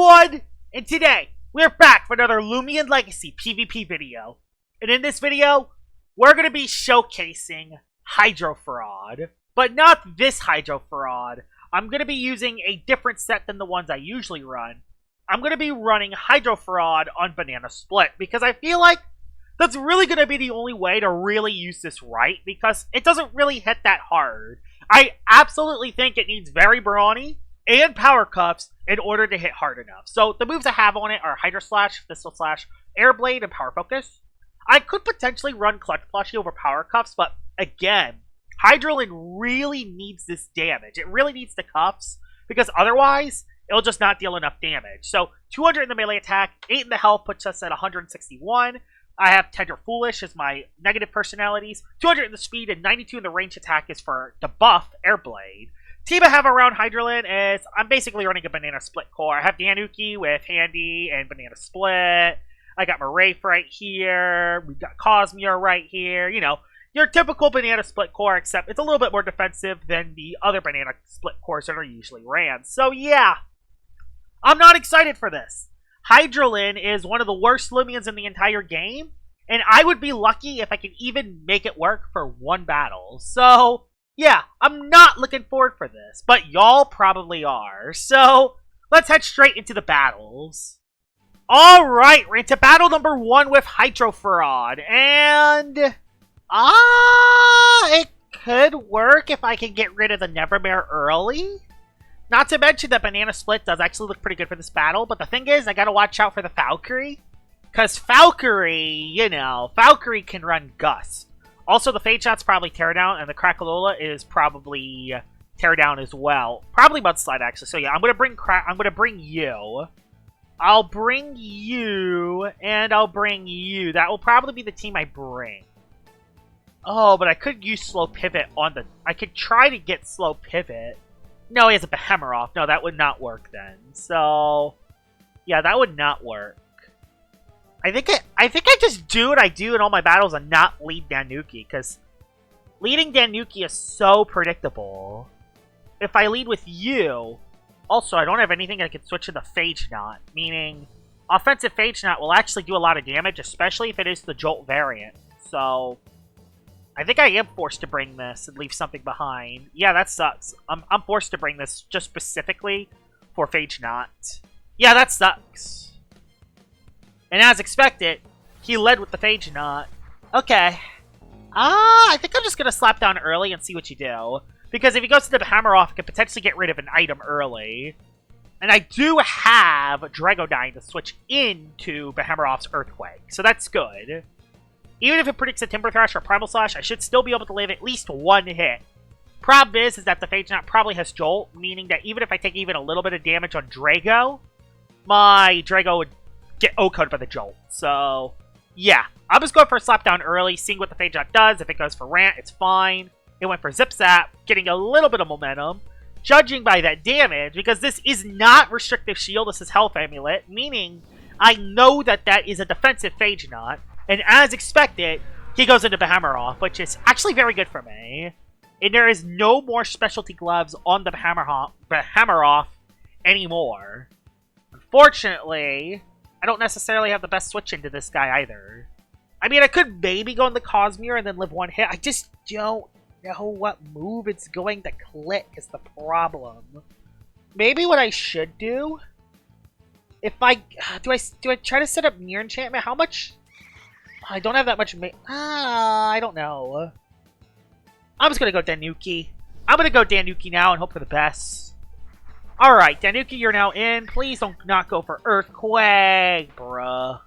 everyone! And today, we're back for another Loomian Legacy PvP video. And in this video, we're going to be showcasing Hydrolen. But not this Hydrolen. I'm going to be using a different set than the ones I usually run. I'm going to be running Hydrolen on Banana Split, because I feel like that's really going to be the only way to really use this right, because it doesn't really hit that hard. I absolutely think it needs very brawny and power cuffs in order to hit hard enough. So the moves I have on it are Hydro Slash, Thistle Slash, Air Blade, and Power Focus. I could potentially run Clutch Plushie over Power Cuffs, but again, Hydrolen really needs this damage. It really needs the cuffs, because otherwise, it'll just not deal enough damage. So 200 in the melee attack, 8 in the health puts us at 161. I have Tender Foolish as my negative personalities. 200 in the speed and 92 in the range attack is for the buff, Air Blade. Team I have around Hydrolen is, I'm basically running a Banana Split core. I have Danuki with Handy and Banana Split. I got Marafe right here. We've got Cosmere right here. You know, your typical Banana Split core, except it's a little bit more defensive than the other Banana Split cores that are usually ran. So yeah, I'm not excited for this. Hydrolen is one of the worst Loomians in the entire game, and I would be lucky if I could even make it work for one battle. So yeah, I'm not looking forward for this, but y'all probably are. So let's head straight into the battles. Alright, we're into battle number 1 with Hydrolen, and it could work if I can get rid of the Nevermare early. Not to mention that Banana Split does actually look pretty good for this battle, but the thing is, I gotta watch out for the Valkyrie. Because Valkyrie, you know, Valkyrie can run Gust. Also, the Phagenaut's probably Teardown, and the Crackalola is probably Teardown as well. Probably Mudslide, actually. So yeah, I'm gonna bring you. I'll bring you, and I'll bring you. That will probably be the team I bring. Oh, but I could use Slow Pivot on the... I could try to get Slow Pivot. No, he has a Behemoth. No, that would not work then. So, yeah, that would not work. I think I just do what I do in all my battles and not lead Danuki, because leading Danuki is so predictable. If I lead with you, also, I don't have anything I can switch to the Phagenaut, meaning offensive Phagenaut will actually do a lot of damage, especially if it is the Jolt variant. So, I think I am forced to bring this and leave something behind. Yeah, that sucks. I'm forced to bring this just specifically for Phagenaut. Yeah, that sucks. And as expected, he led with the Phagenaut. Okay. I think I'm just going to slap down early and see what you do. Because if he goes to the Behemoth, I can potentially get rid of an item early. And I do have Dragodyne to switch into Behemoth's Earthquake. So that's good. Even if it predicts a Timber Thrash or Primal Slash, I should still be able to land at least one hit. Problem is that the Phagenaut probably has Jolt, meaning that even if I take even a little bit of damage on Drago, my Drago would get OHKO'd by the Jolt. So, yeah. I'm just going for a slapdown early, seeing what the Phagenaut does. If it goes for Rant, it's fine. It went for Zip Zap, getting a little bit of momentum. Judging by that damage, because this is not Restrictive Shield, this is Health Amulet, meaning I know that that is a defensive Phagenaut. And as expected, he goes into Behemoth, which is actually very good for me. And there is no more specialty gloves on the Behemoth anymore. Unfortunately, I don't necessarily have the best switch into this guy either. I mean, I could maybe go in the Cosmere and then live one hit. I just don't know what move it's going to click is the problem. Maybe what I should do... If I... Do I try to set up Near Enchantment? How much... I don't have that much... I don't know. I'm just going to go Danuki. I'm going to go Danuki now and hope for the best. Alright, Danuki, you're now in. Please don't not go for Earthquake, bruh.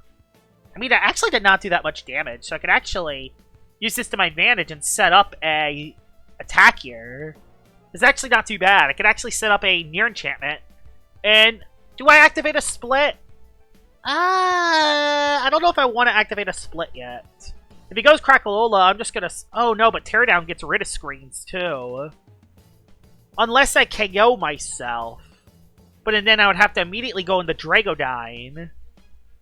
I mean, I actually did not do that much damage, so I could actually use this to my advantage and set up a attack here. It's actually not too bad. I could actually set up a Near Enchantment. And do I activate a Split? I don't know if I want to activate a Split yet. If he goes Crackalola, I'm just gonna... Oh no, but Teardown gets rid of screens too. Unless I KO myself. But then I would have to immediately go into Dragodyne.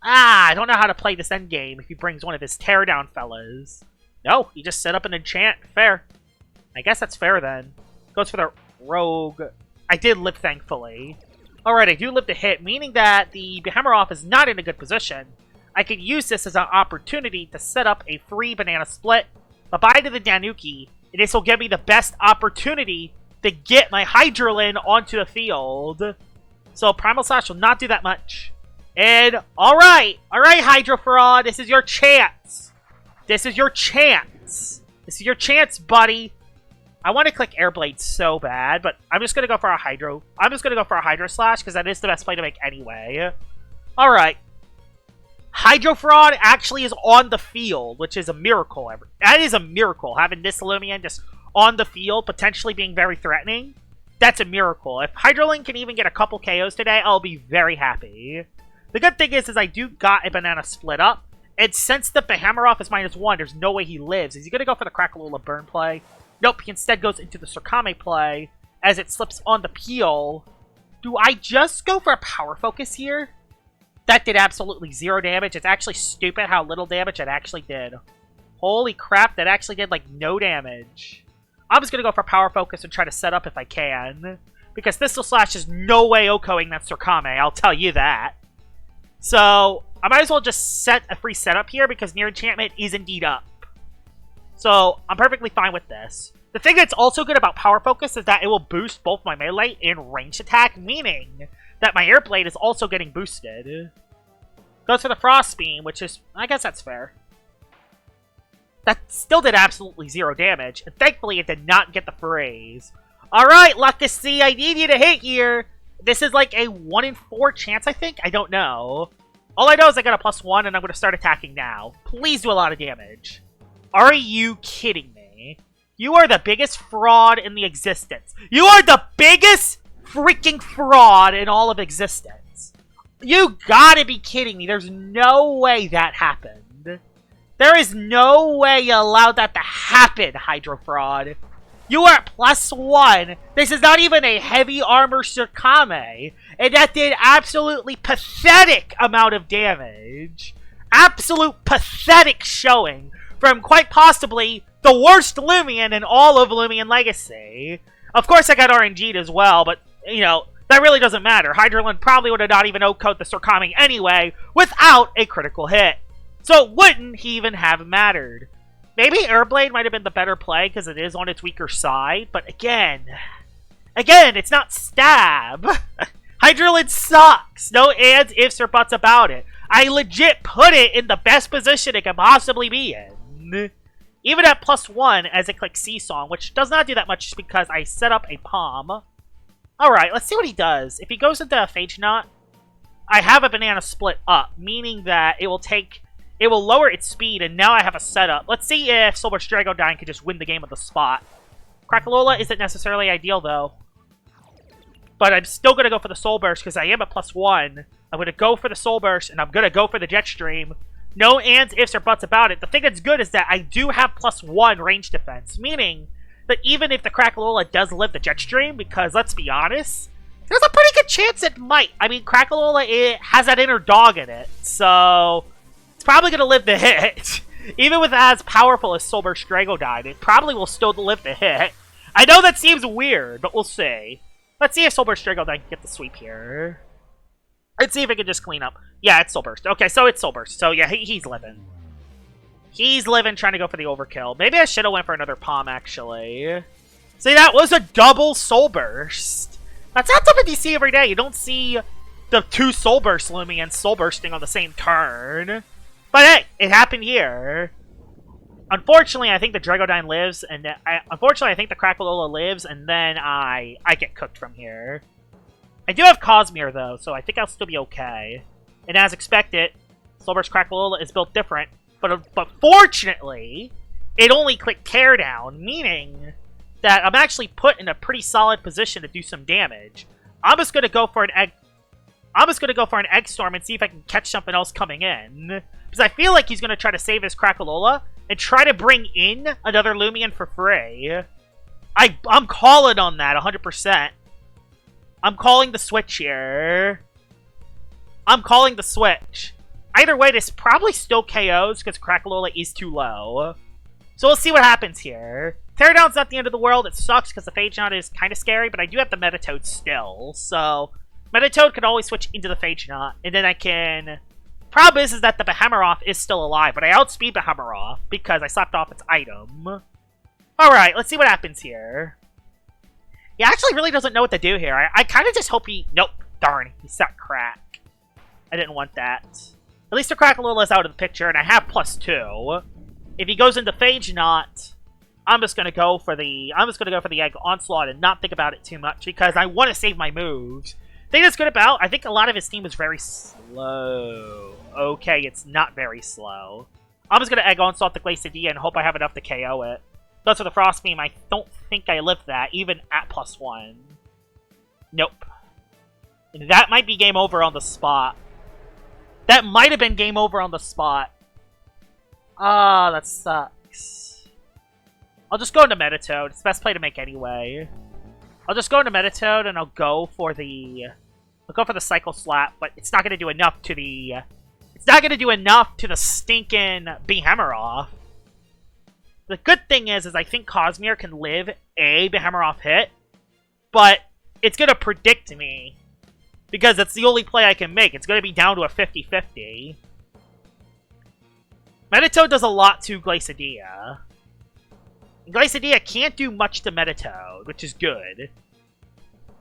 I don't know how to play this endgame if he brings one of his Teardown fellas. No, he just set up an enchant. Fair. I guess that's fair then. Goes for the Rogue. I did live, thankfully. Alright, I do live to hit, meaning that the Behemoth is not in a good position. I could use this as an opportunity to set up a free banana split. Bye-bye to the Danuki, and this will give me the best opportunity to get my Hydrolen onto the field. So Primal Slash will not do that much. And, alright, Hydro Fraud, this is your chance. This is your chance. This is your chance, buddy. I want to click Airblade so bad, but I'm just going to go for a Hydro. I'm just going to go for a Hydro Slash, because that is the best play to make anyway. Alright. Hydro Fraud actually is on the field, which is a miracle. That is a miracle, having this Loomian just on the field, potentially being very threatening. That's a miracle. If Hydrolen can even get a couple KOs today, I'll be very happy. The good thing is I do got a banana split up, and since the Behemoth is -1, there's no way he lives. Is he going to go for the Crackalula burn play? Nope, he instead goes into the Surkame play, as it slips on the peel. Do I just go for a Power Focus here? That did absolutely 0 damage. It's actually stupid how little damage it actually did. Holy crap, that actually did, like, no damage. I'm just going to go for Power Focus and try to set up if I can. Because Thistle Slash is no way OHKOing that Surkame, I'll tell you that. So, I might as well just set a free setup here because Near Enchantment is indeed up. So, I'm perfectly fine with this. The thing that's also good about Power Focus is that it will boost both my melee and ranged attack, meaning that my Airblade is also getting boosted. Goes for the Frost Beam, which is, I guess that's fair. That still did absolutely 0 damage, and thankfully it did not get the phrase. Alright, Legacy, I need you to hit here! This is like a 1 in 4 chance, I think? I don't know. All I know is I got a +1, and I'm going to start attacking now. Please do a lot of damage. Are you kidding me? You are the biggest fraud in the existence. You are the biggest freaking fraud in all of existence. You gotta be kidding me. There's no way that happened. There is no way you allowed that to happen, Hydro Fraud. You are at +1. This is not even a heavy armor Surkame. And that did absolutely pathetic amount of damage. Absolute pathetic showing from quite possibly the worst Loomian in all of Loomian Legacy. Of course I got RNG'd as well, but, you know, that really doesn't matter. Hydrolen probably would have not even OHKO'd the Surkame anyway without a critical hit. So it wouldn't even have mattered. Maybe Airblade might have been the better play because it is on its weaker side, but again, it's not stab. Hydrolen sucks. No ands, ifs, or buts about it. I legit put it in the best position it can possibly be in. Even at +1 as it clicks Seesong, which does not do that much just because I set up a Palm. Alright, let's see what he does. If he goes into a Phagenaut, I have a banana split up, meaning that it will lower its speed, and now I have a setup. Let's see if Soulburst Dragodyne can just win the game on the spot. Crackalula isn't necessarily ideal, though. But I'm still going to go for the Soul Burst because I am at +1. I'm going to go for the Soul Burst, and I'm going to go for the Jetstream. No ands, ifs, or buts about it. The thing that's good is that I do have +1 range defense, meaning that even if the Crackalula does live the Jetstream, because let's be honest, there's a pretty good chance it might. I mean, Crackalula, it has that inner dog in it, so it's probably going to live the hit. Even with as powerful as Soulburst Dragodyne, it probably will still live the hit. I know that seems weird, but we'll see. Let's see if Soulburst Dragodyne can get the sweep here. Let's see if it can just clean up. Yeah, it's Soulburst. Okay, so it's Soulburst. So yeah, he's living. He's living, trying to go for the overkill. Maybe I should have went for another Palm, actually. See, that was a double Soulburst. That's not something you see every day. You don't see the two Soulburst Loomians Soulbursting on the same turn. But hey, it happened here. Unfortunately, I think the Dragodyne lives, and unfortunately, I think the Crackalula lives, and then I get cooked from here. I do have Cosmere, though, so I think I'll still be okay. And as expected, Soulburst Crackalula is built different, but fortunately, it only clicked Teardown, meaning that I'm actually put in a pretty solid position to do some damage. I'm just gonna go for an Egg. I'm just gonna go for an Egg Storm and see if I can catch something else coming in, because I feel like he's gonna try to save his Crackalula and try to bring in another Loomian for free. I'm calling on that 100%. I'm calling the switch here. I'm calling the switch. Either way, this probably still KOs because Crackalula is too low. So we'll see what happens here. Teardown's not the end of the world. It sucks because the Phagenaut is kind of scary, but I do have the Metatoad still. So Metatoad can always switch into the Phagenaut, and then I can... Problem is that the Behemoth is still alive, but I outspeed Behemoth because I slapped off its item. Alright, let's see what happens here. He actually really doesn't know what to do here. I kind of just hope he... Nope. Darn. He sucked Crack. I didn't want that. At least the Crack a little is out of the picture, and I have +2. If he goes into Phagenaut, I'm just gonna go for the Egg Onslaught and not think about it too much because I want to save my moves. Thing that's good about, I think a lot of his team is very slow. Okay, it's not very slow. I'm just gonna Egg Onslaught the Glacidia and hope I have enough to KO it. That's for the Frost Beam. I don't think I lived that, even at +1. Nope. And that might be game over on the spot. That might have been game over on the spot. Ah, that sucks. I'll just go into Metatoad. It's the best play to make anyway. I'll just go into Metatoad and I'll go for the Cycle Slap, but it's not gonna do enough to the stinking Behemoth. The good thing is I think Cosmere can live a Behemoth hit, but it's gonna predict me. Because it's the only play I can make. It's gonna be down to a 50-50. Metatoad does a lot to Glacidia. Glacidia can't do much to Metatoad, which is good.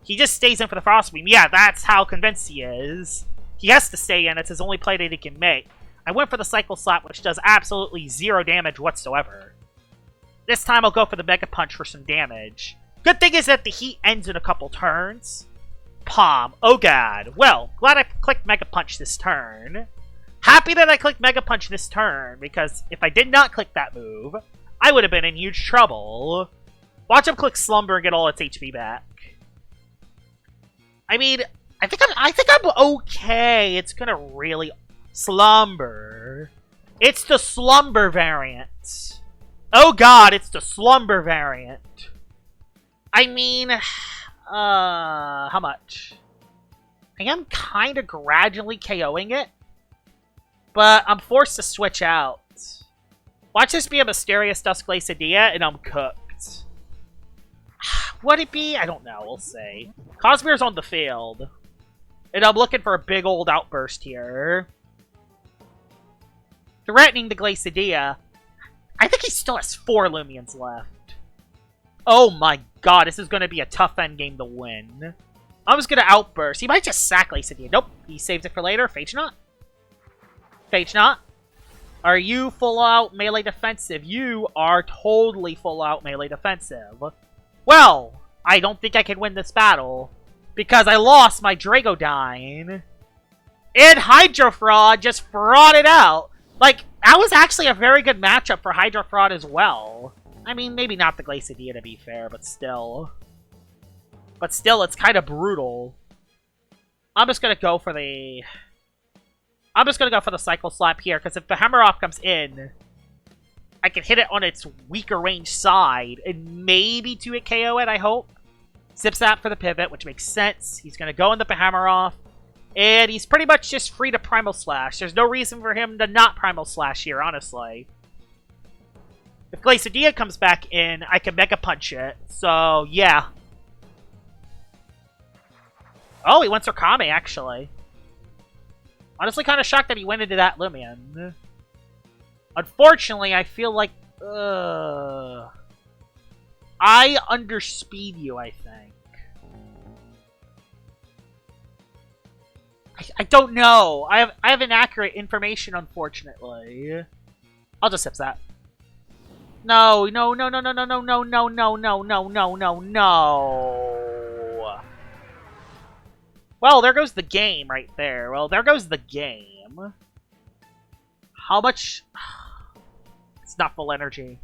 He just stays in for the Frost Beam. Yeah, that's how convinced he is. He has to stay in. It's his only play that he can make. I went for the Cycle Slap, which does absolutely 0 damage whatsoever. This time I'll go for the Mega Punch for some damage. Good thing is that the heat ends in a couple turns. Palm. Oh god. Well, glad I clicked Mega Punch this turn. Happy that I clicked Mega Punch this turn, because if I did not click that move, I would have been in huge trouble. Watch him click Slumber and get all its HP back. I mean, I think I'm okay. It's gonna really... Slumber. It's the Slumber variant. Oh god, it's the Slumber variant. I mean... how much? I am kind of gradually KOing it, but I'm forced to switch out. Watch this be a Mysterious Dusk Glacidia, and I'm cooked. Would it be? I don't know. We'll see. Cosmere's on the field, and I'm looking for a big old outburst here. Threatening the Glacidia. I think he still has 4 Loomians left. Oh my god, this is going to be a tough endgame to win. I'm just going to outburst. He might just sack Glacidia. Nope, he saved it for later. Phagenaut. Phagenaut. Are you full-out melee defensive? You are totally full-out melee defensive. Well, I don't think I can win this battle, because I lost my Dragodyne. And Hydrofraud just frauded out. Like, that was actually a very good matchup for Hydrofraud as well. I mean, maybe not the Glacidia to be fair, but still. But still, it's kind of brutal. I'm just gonna go for the... Cycle Slap here, because if the Behemoth comes in, I can hit it on its weaker range side, and maybe 2-hit KO it, I hope. Zip Zap for the pivot, which makes sense. He's gonna go in the Behemoth, and he's pretty much just free to Primal Slash. There's no reason for him to not Primal Slash here, honestly. If Glacidia comes back in, I can Mega Punch it. So, yeah. Oh, he went Sorkame, actually. Honestly, kind of shocked that he went into that Loomian. Unfortunately, I feel like... I underspeed you, I think. I don't know. I have inaccurate information, unfortunately. I'll just sip that. No, no, no, no, no, no, no, no, no, no, no, no, no, no, no. Well, there goes the game right there. Well, there goes the game. How much? It's not full energy.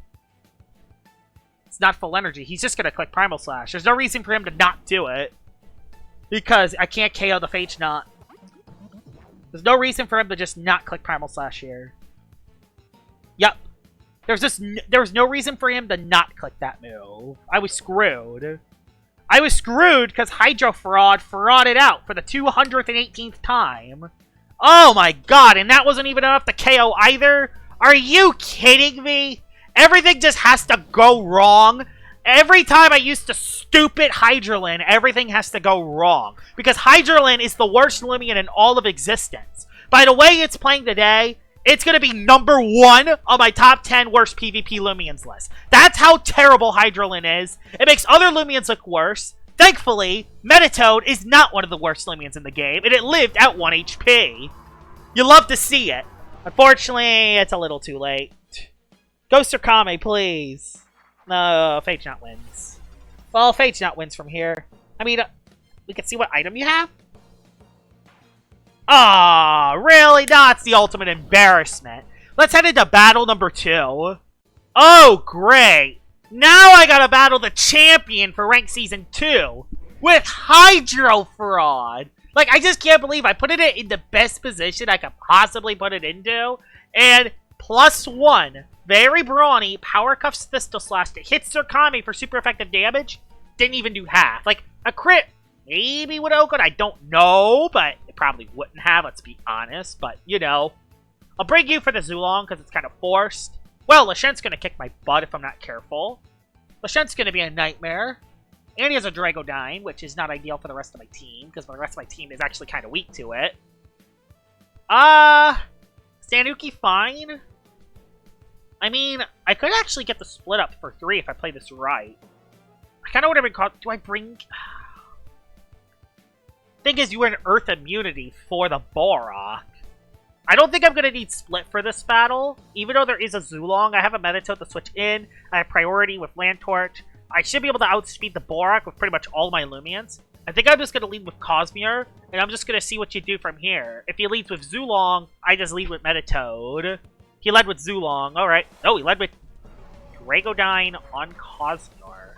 It's not full energy. He's just gonna click Primal Slash. There's no reason for him to not do it. Because I can't KO the Phagenaut. There's no reason for him to just not click Primal Slash here. Yep. There was no reason for him to not click that move. I was screwed. I was screwed because Hydrofraud frauded out for the 218th time. Oh my god, and that wasn't even enough to KO either? Are you kidding me? Everything just has to go wrong. Every time I use the stupid Hydrolen, everything has to go wrong. Because Hydrolen is the worst Loomian in all of existence. By the way it's playing today, it's going to be #1 on my top 10 worst PvP Loomians list. That's how terrible Hydrolen is. It makes other Loomians look worse. Thankfully, Metatoad is not one of the worst Loomians in the game, and it lived at 1 HP. You love to see it. Unfortunately, it's a little too late. Ghost or Kame, please. No, Phagenaut wins. Well, Phagenaut wins from here. I mean, we can see what item you have. Aw, really? That's the ultimate embarrassment. Let's head into battle number 2. Oh, great. Now I gotta battle the champion for Rank Season 2 with Hydro Fraud. Like, I just can't believe I put it in the best position I could possibly put it into. And +1, very brawny, Power Cuffs Thistle Slash that hits Zurkami for super effective damage. Didn't even do half. Like, a crit maybe would have occurred, I don't know, but it probably wouldn't have, let's be honest. But, you know, I'll bring you for the Zulong because it's kind of forced. Well, Lashent's going to kick my butt if I'm not careful. Lashent's going to be a nightmare. And he has a Dragodyne, which is not ideal for the rest of my team, because the rest of my team is actually kind of weak to it. Sanuki fine. I mean, I could actually get the split up for 3 if I play this right. I kind of would have been called... Do I bring... Thing is, you were an Earth immunity for the Borak. I don't think I'm going to need split for this battle. Even though there is a Zulong, I have a Metatoad to switch in. I have priority with Land Torch. I should be able to outspeed the Borak with pretty much all my Loomians. I think I'm just going to lead with Cosmere, and I'm just going to see what you do from here. If he leads with Zulong, I just lead with Metatoad. He led with Zulong. Alright. Oh, he led with Dragodyne on Cosmere.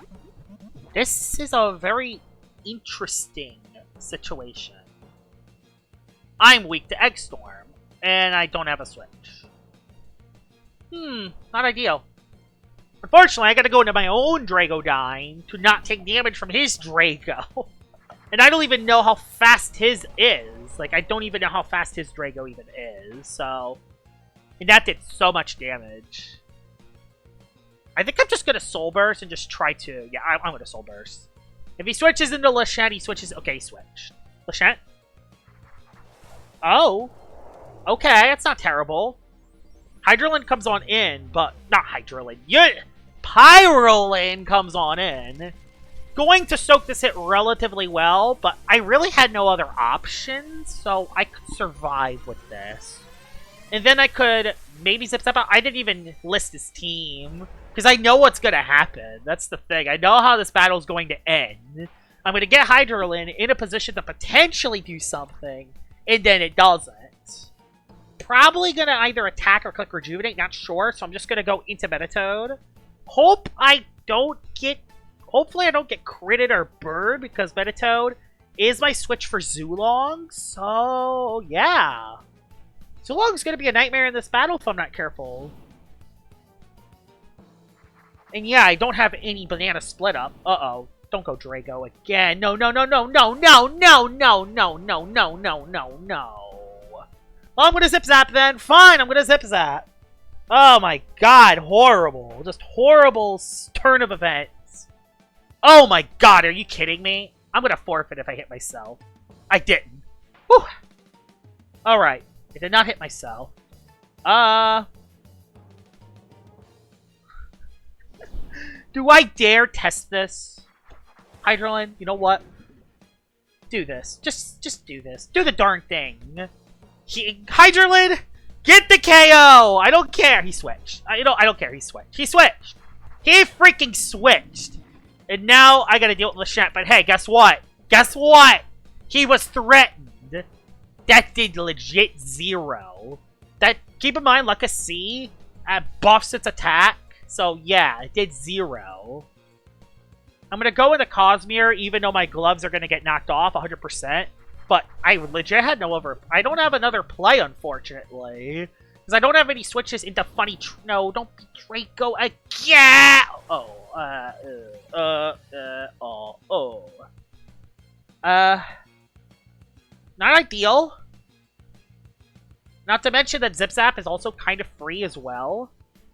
This is a very interesting situation. I'm weak to Egg Storm, and I don't have a switch. Not ideal. Unfortunately, I gotta go into my own Dragodyne to not take damage from his Drago. And I don't even know how fast his is. Like, I don't even know how fast his Drago even is, so... And that did so much damage. I think I'm just gonna Soul Burst and just try to... Yeah, I'm gonna Soul Burst. If he switches into Lashent, he switches... Okay, he switched. Lashent? Oh. Okay, that's not terrible. Hydrolen comes on in, but... Not Hydrolen. Pyrolen comes on in. Going to soak this hit relatively well, but I really had no other options, so I could survive with this. And then I could maybe zip step out. I didn't even list his team, because I know what's going to happen. That's the thing. I know how this battle is going to end. I'm going to get Hydrolen in a position to potentially do something, and then it doesn't. Probably going to either attack or click Rejuvenate, not sure, so I'm just going to go into Metatoad. Hopefully I don't get critted or burned, because Metatoad is my switch for Zulong, so yeah. Zulong's going to be a nightmare in this battle if I'm not careful. And yeah, I don't have any banana split up. Uh-oh. Don't go Drago again. No, no, no, no, no, no, no, no, no, no, no, no, no, no. Well, I'm going to Zip Zap then. Fine, I'm going to Zip Zap. Oh my god, horrible. Just horrible turn of events. Oh my god, are you kidding me? I'm going to forfeit if I hit myself. I didn't. Whew. Alright. I did not hit myself. Do I dare test this? Hydrolen, you know what? Do this. Just do this. Do the darn thing. Hydrolen, get the KO! I don't care. He switched. I don't care. He switched. He switched. He freaking switched. And now I gotta deal with Lashent. But hey, guess what? Guess what? He was threatened. That did legit 0. That, keep in mind, like a C buffs its attack. So yeah, it did 0. I'm gonna go into Cosmere, even though my gloves are gonna get knocked off 100%. But I legit had no other... I don't have another play, unfortunately. Because I don't have any switches into funny... No, don't be Draco again! Not ideal. Not to mention that Zip Zap is also kind of free as well.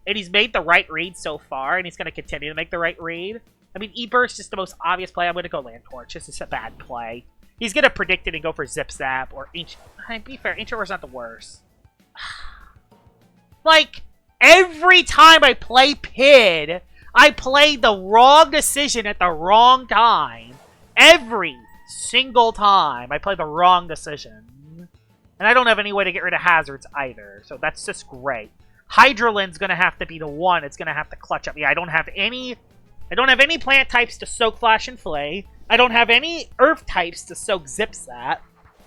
And he's made the right read so far, and he's going to continue to make the right read. I mean, E-Burst is the most obvious play. I'm going to go Land Torch. This is a bad play. He's going to predict it and go for Zip Zap or Ancient. Be fair, Ancient War's not the worst. Like, every time I play Pid, I play the wrong decision at the wrong time. Every single time I play the wrong decision. And I don't have any way to get rid of hazards either, so that's just great. Hydrolen's going to have to be the one it's going to have to clutch up. Yeah, I don't have any plant types to soak Flash and Flay. I don't have any earth types to soak Zip Zap.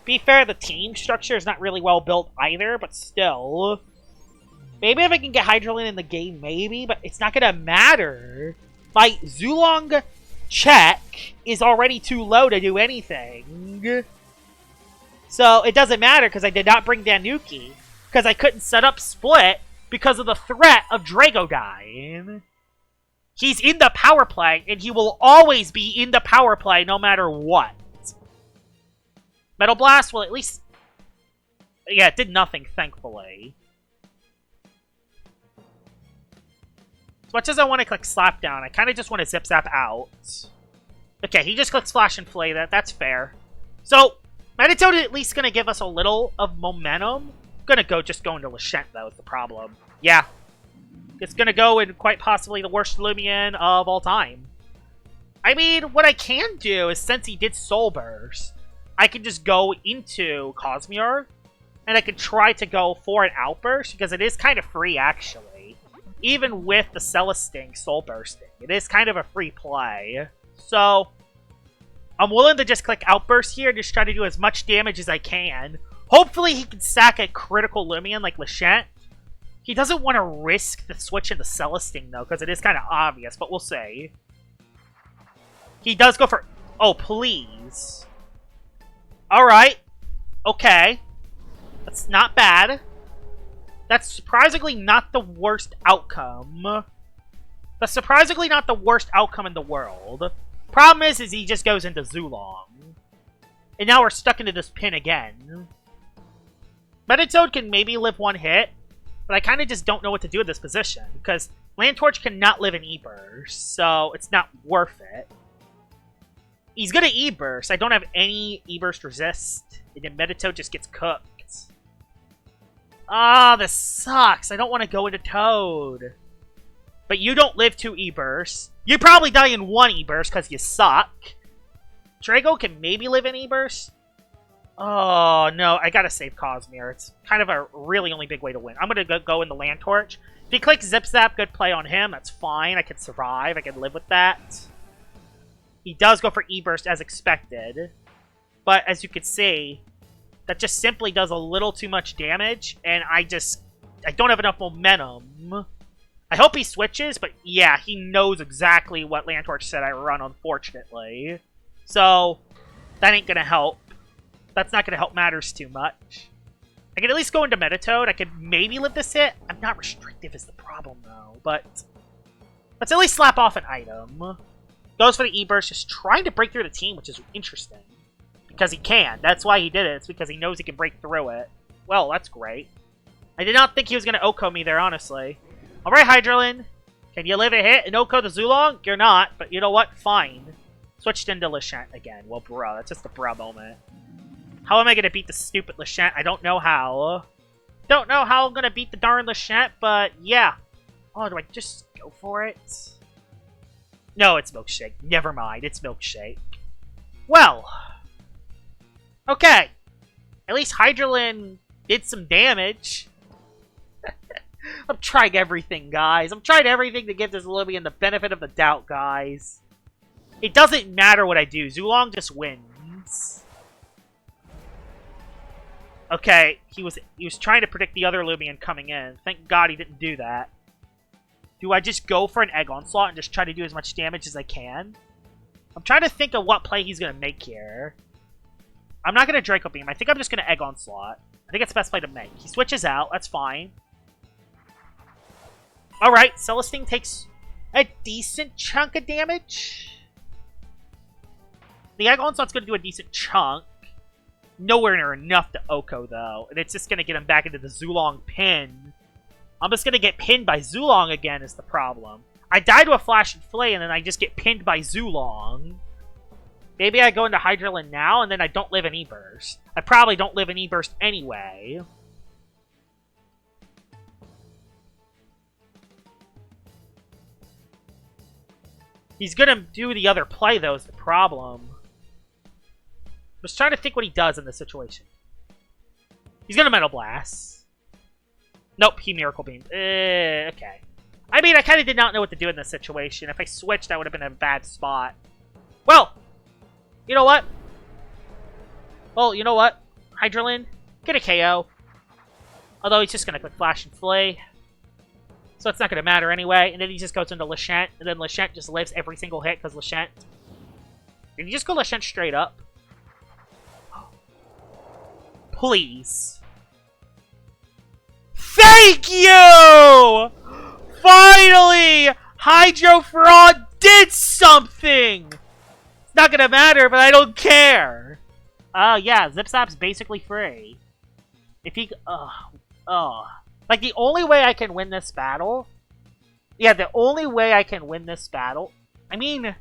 Be fair, the team structure is not really well built either, but still. Maybe if I can get Hydrolen in the game, maybe, but it's not going to matter. My Zulong check is already too low to do anything. So it doesn't matter because I did not bring Danuki. Because I couldn't set up Split because of the threat of Drago dying. He's in the power play, and he will always be in the power play no matter what. Metal Blast will at least... Yeah, it did nothing, thankfully. As much as I want to click Slap Down, I kind of just want to Zip Zap out. Okay, he just clicks Flash and Flay. That's fair. So, Meditoad is at least going to give us a little of momentum. Gonna just go into Lashent, though, is the problem. Yeah. It's gonna go in quite possibly the worst Loomian of all time. I mean, what I can do is, since he did Soul Burst, I can just go into Cosmere, and I can try to go for an Outburst, because it is kind of free, actually. Even with the Celesting Soul Bursting, it is kind of a free play. So, I'm willing to just click Outburst here and just try to do as much damage as I can. Hopefully he can sack a critical Loomian like Lashent. He doesn't want to risk the switch into Celesting, though, because it is kind of obvious, but we'll see. He does go for... Oh, please. Alright. Okay. That's not bad. That's surprisingly not the worst outcome. That's surprisingly not the worst outcome in the world. Problem is he just goes into Zulong. And now we're stuck into this pin again. Meditoad can maybe live one hit, but I kind of just don't know what to do in this position, because Land Torch cannot live in E-Burst, so it's not worth it. He's gonna E-Burst. I don't have any E-Burst resist, and then Meditoad just gets cooked. Ah, this sucks. I don't want to go into Toad. But you don't live 2 E-Bursts. You probably die in 1 E-Burst because you suck. Drago can maybe live in E-Burst. Oh, no. I gotta save Cosmere. It's kind of a really only big way to win. I'm gonna go in the Land Torch. If he clicks Zip Zap, good play on him. That's fine. I can survive. I can live with that. He does go for E-Burst as expected. But as you can see, that just simply does a little too much damage. And I don't have enough momentum. I hope he switches, but yeah, he knows exactly what Land Torch said I run, unfortunately. So, that ain't gonna help. That's not gonna help matters too much. I can at least go into Meditoad. I could maybe live this hit. I'm not restrictive is the problem, though. But let's at least slap off an item. Goes for the E-Burst, just trying to break through the team, which is interesting. Because he can. That's why he did it. It's because he knows he can break through it. Well, that's great. I did not think he was going to Oko me there, honestly. Alright, Hydrolen. Can you live a hit and Oko the Zulong? You're not, but you know what? Fine. Switched into Lashent again. Well, bro, that's just a bro moment. How am I going to beat the stupid Lashent? I don't know how. Don't know how I'm going to beat the darn Lashent, but yeah. Oh, do I just go for it? No, it's Milkshake. Never mind, it's Milkshake. Well. Okay. At least Hydrolen did some damage. I'm trying everything, guys. I'm trying everything to give this Loomian the benefit of the doubt, guys. It doesn't matter what I do. Zulong just wins. Okay, he was trying to predict the other Loomian coming in. Thank God he didn't do that. Do I just go for an Egg Onslaught and just try to do as much damage as I can? I'm trying to think of what play he's going to make here. I'm not going to Draco Beam. I think I'm just going to Egg Onslaught. I think it's the best play to make. He switches out. That's fine. Alright, Celestine takes a decent chunk of damage. The Egg Onslaught's going to do a decent chunk. Nowhere near enough to Oko, though. And it's just going to get him back into the Zulong pin. I'm just going to get pinned by Zulong again is the problem. I die to a Flash and Flay, and then I just get pinned by Zulong. Maybe I go into Hydrolen now, and then I don't live in E-Burst. I probably don't live in E-Burst anyway. He's gonna do the other play, though, is the problem. I'm just trying to think what he does in this situation. He's gonna Metal Blast. Nope, he Miracle Beam. Okay. I mean, I kind of did not know what to do in this situation. If I switched, I would have been in a bad spot. Well, you know what? Well, you know what? Hydrolen, get a KO. Although he's just gonna click Flash and Flay. So it's not gonna matter anyway. And then he just goes into Lashent, and then Lashent just lives every single hit because Lashent. Did he just go Lashent straight up? Please. Thank you! Finally! Hydro Fraud did something! It's not gonna matter, but I don't care. Yeah, Zip Zap's basically free. If he... Like, the only way I can win this battle... Yeah, the only way I can win this battle... I mean,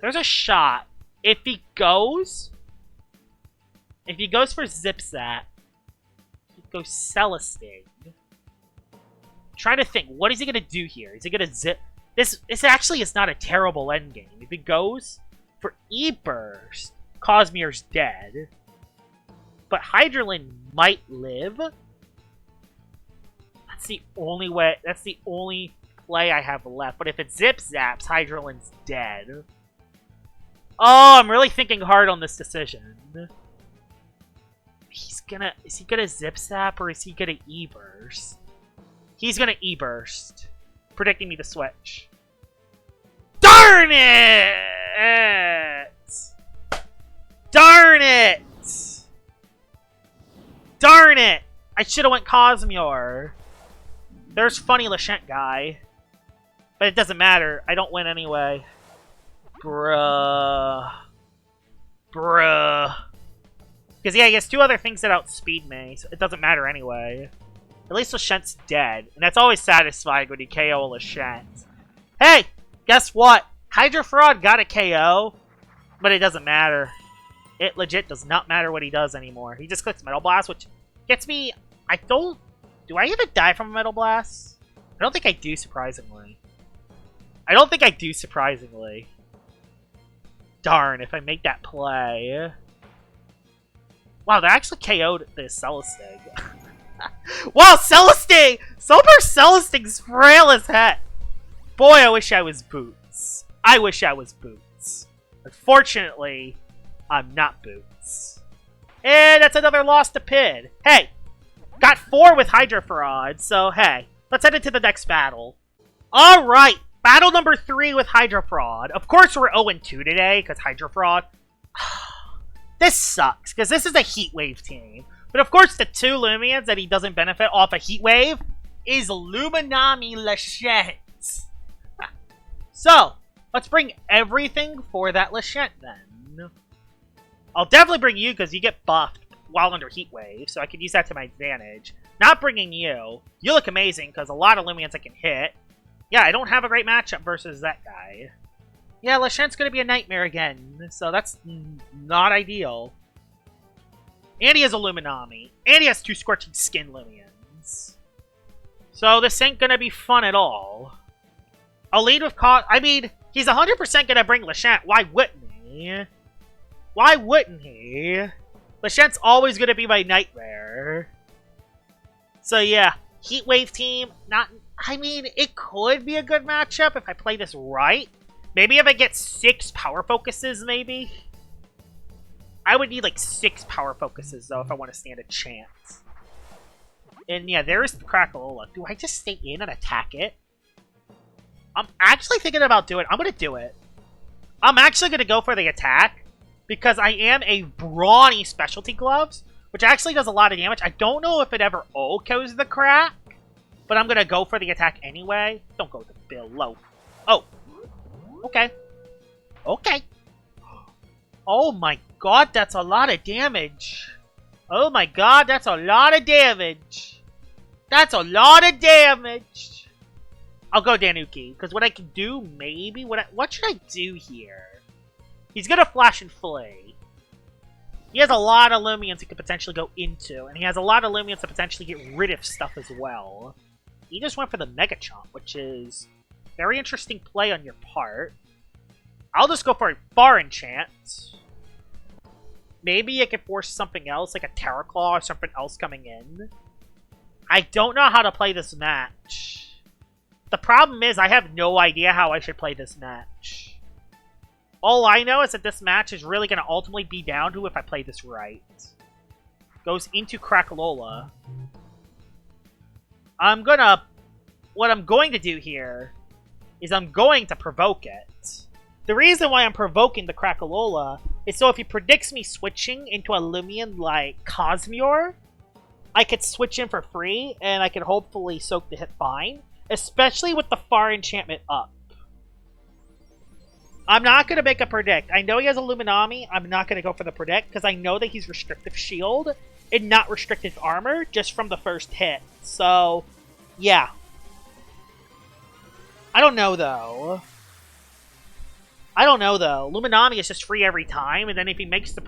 there's a shot. If he goes for Zip Zap, he goes Celesting. Trying to think, what is he gonna do here? Is he gonna zip? This actually is not a terrible endgame. If he goes for E-Burst, Cosmere's dead. But Hydrolen might live. That's the only way. That's the only play I have left. But if it Zip Zaps, Hydrolen's dead. Oh, I'm really thinking hard on this decision. Is he gonna Zip Zap or is he gonna E-Burst? He's gonna E-Burst, predicting me to switch. Darn it! Darn it! Darn it! I should have went Cosmere. There's funny Lashent guy. But it doesn't matter. I don't win anyway. Bruh. Bruh. Because, yeah, he has two other things that outspeed me, so it doesn't matter anyway. At least Lashent's dead, and that's always satisfying when you KO a Lashent. Hey! Guess what? Hydro Fraud got a KO, but it doesn't matter. It legit does not matter what he does anymore. He just clicks Metal Blast, which gets me... Do I even die from a Metal Blast? I don't think I do, surprisingly. I don't think I do, surprisingly. Darn, if I make that play... Wow, that actually KO'd the Celesting. Wow, Celesting! Super Celesting's frail as heck. Boy, I wish I was Boots. I wish I was Boots. Unfortunately, I'm not Boots. And that's another loss to Pid. Hey, got 4 with Hydro Fraud, so hey, let's head into the next battle. Alright, battle number 3 with Hydro Fraud. Of course, we're 0-2 today, because Hydro Fraud... This sucks, because this is a Heatwave team. But of course, the 2 Loomians that he doesn't benefit off a Heatwave is Luminami Lashent. So, let's bring everything for that Lashent then. I'll definitely bring you because you get buffed while under Heatwave, so I can use that to my advantage. Not bringing you. You look amazing because a lot of Loomians I can hit. Yeah, I don't have a great matchup versus that guy. Yeah, Lashent's going to be a nightmare again, so that's not ideal. And he has a Luminami. And he has 2 Scorching Skin Loomians. So this ain't going to be fun at all. I'll lead with I mean, he's 100% going to bring Lashent. Why wouldn't he? Why wouldn't he? Lashent's always going to be my nightmare. So yeah, Heatwave team, not... I mean, it could be a good matchup if I play this right. Maybe if I get 6 power focuses, maybe? I would need like 6 power focuses, though, if I want to stand a chance. And yeah, there's the Crackalola. Do I just stay in and attack it? I'm actually thinking about doing it. I'm going to do it. I'm actually going to go for the attack, because I am a brawny Specialty Gloves, which actually does a lot of damage. I don't know if it ever OHKOs the crack, but I'm going to go for the attack anyway. Don't go to below. Oh. Okay. Okay. Oh my god, that's a lot of damage. Oh my god, that's a lot of damage. That's a lot of damage. I'll go Danuki, because what I can do, maybe... What should I do here? He's gonna flash and flee. He has a lot of Loomians he could potentially go into, and he has a lot of Loomians to potentially get rid of stuff as well. He just went for the Mega Chomp, which is very interesting play on your part. I'll just go for a Bar Enchant. Maybe I can force something else, like a Terra Claw or something else coming in. I don't know how to play this match. The problem is I have no idea how I should play this match. All I know is that this match is really going to ultimately be down to if I play this right. Goes into Crackalola. What I'm going to do here is I'm going to provoke it. The reason why I'm provoking the Crackalola is so if he predicts me switching into a Loomian like Cosmure, I could switch in for free, and I can hopefully soak the hit fine. Especially with the Far Enchantment up. I'm not going to make a predict. I know he has a Luminami. I'm not going to go for the predict, because I know that he's Restrictive Shield and not Restrictive Armor, just from the first hit. So, yeah. I don't know, though. Luminami is just free every time, and then if he makes the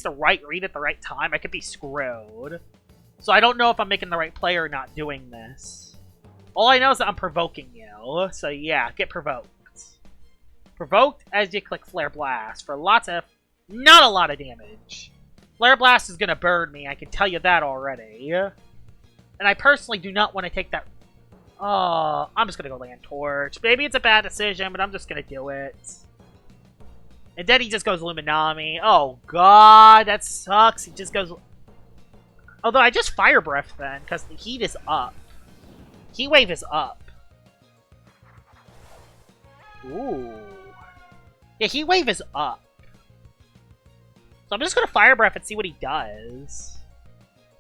right read at the right time, I could be screwed. So I don't know if I'm making the right play or not doing this. All I know is that I'm provoking you. So yeah, get provoked. Provoked as you click Flare Blast for not a lot of damage. Flare Blast is going to burn me, I can tell you that already. And I personally do not want to take that... Oh, I'm just going to go Land Torch. Maybe it's a bad decision, but I'm just going to do it. And then he just goes Luminami. Oh god, that sucks. He just goes... Although I just Fire Breath then, because the heat is up. Heatwave is up. Ooh. Yeah, Heatwave is up. So I'm just going to Fire Breath and see what he does.